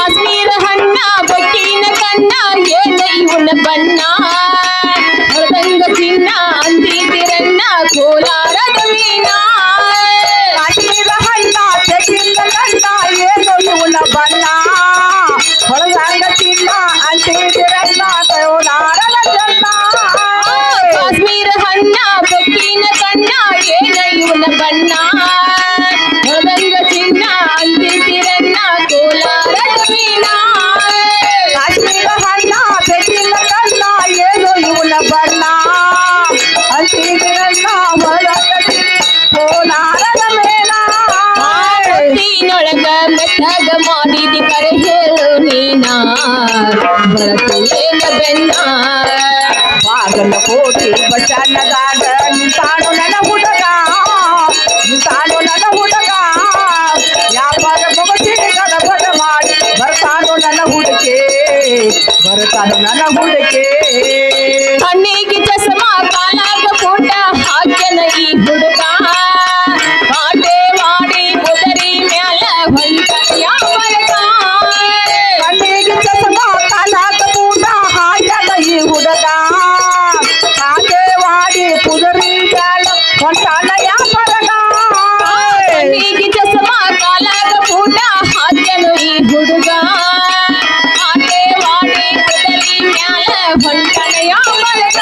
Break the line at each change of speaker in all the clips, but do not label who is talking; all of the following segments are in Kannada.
ಕಾಶ್ಮೀರ ಹಣ್ಣ ಬೊಕ್ಕಿನ ಕಣ್ಣ ಏನ ಇವನ ಬಣ್ಣ ಹೊರದಂಗ ಚಿನ್ನ ಅಂತಿರಣ್ಣ ಕೋಲಾರದ ವೀಣ
ಕಾಶ್ಮೀರ ಹಣ್ಣ ಬೊಕ್ಕಿನ ಕಣ್ಣ ಏನು ಇವನ ಬಣ್ಣ ಹೊರದಂಗ ಚಿನ್ನ ಅಂತಿರಣ್ಣ ಕೋಲಾರದ ಚೆನ್ನ
ಕಾಶ್ಮೀರ ಹಣ್ಣ ಬೊಕ್ಕಿನ ಕಣ್ಣ ಏನ ಇವನ ಬಣ್ಣ ಹೊರದಂಗ ಚಿನ್ನ ಅಂತಿರಣ್ಣ ಕೋಲಾರದ ವೀಣ
ಕಾಶ್ಮೀರ ಹಣ್ಣ ಬೊಕ್ಕಿನ ಕಣ್ಣ ಏನು ಇವನ ಬಣ್ಣ ಅಂತಿರಣ್ಣ ಹೊರದಂಗ ಕೋಲಾರದ ಮೇಳ
ಹೊತ್ತಿನೊಳಗ ಮೆತ್ತಗ ಮಾಡಿದಿ ಕರೆ ಹೇಳು ನೀನ ಬರತೇನ ಬೆನ್ನ
ಬಾಗಲಕೋಟೆ ಬಸಣ್ಣದಾಗ ನಿಂತಾಡು ನನ್ನ ಹುಡುಗ ನಿಂತಾಡು ನನ್ನ ಹುಡುಗ ವ್ಯಾಪಾರ ಮುಗಿಸಿ ಗಡಬಡ ಮಾಡಿ ಬರ್ತಾನು ನನ್ನ ಹುಡುಕೆ ಬರ್ತಾನು ನನ್ನ ಹುಡುಕೆ
ಕಣ್ಣಿಗೆ ಚಸ್ಮಾ ಕಾಲಾಗ ಪುಟ್ಟ ಹಾಕ್ಯನ ಈ ಹುಡುಗ ಕಾಟೆ ಮಾಡಿ ಕುದರಿ ಮ್ಯಾಲ ಹೊಂಟಯ ಮರಗ
ಕಣ್ಣಿಗೆ ಚಸ್ಮಾ ಕಾಲಾಗ ಪೂಟ ಹಾಯನ ಈ ಹುಡುಗ ಕಾಟೇವಾಡಿ ಕುದುರಿ ಜಾಲ ಹೊಂಟಾನ ವ್ಯಾಪಾರಗ
ಕಣ್ಣಿಗೆ ಚಸ್ಮಾ ಕಾಲಾಗ ಪುಟ್ಟ ಹಾಕ್ಯನ ಈ ಹುಡುಗ ಕಾಟೆ ಮಾಡಿ ಕುದರಿ ಮ್ಯಾಲ ಹೊಂಟಯ ಮರಗ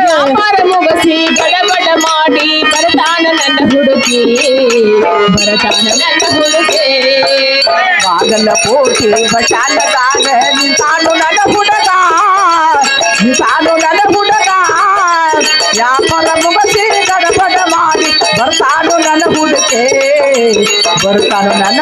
ವ್ಯಾಪಾರ ಮುಗಿಸಿ ಗಡಬಡ ಮಾಡಿ ಬರ್ತಾನ ನನ್ನ ಹುಡುಗಿ ಬರ್ತಾನ ನನ್ನ ಹುಡುಗಿ
ಬಾಗಲಕೋಟೆ ಬಸಣ್ಣದಾಗ ನಿಂತಾನು ನನ್ನ ಹುಡುಗ ನಿಂತಾನು ನನ್ನ ಹುಡುಗ ವ್ಯಾಪಾರ ಮುಗಿಸಿ ಗಡಬಡ ಮಾಡಿ ಬರ್ತಾನು ನನ್ನ ಹುಡುಕೆ ಬರ್ತಾನು ನನ್ನ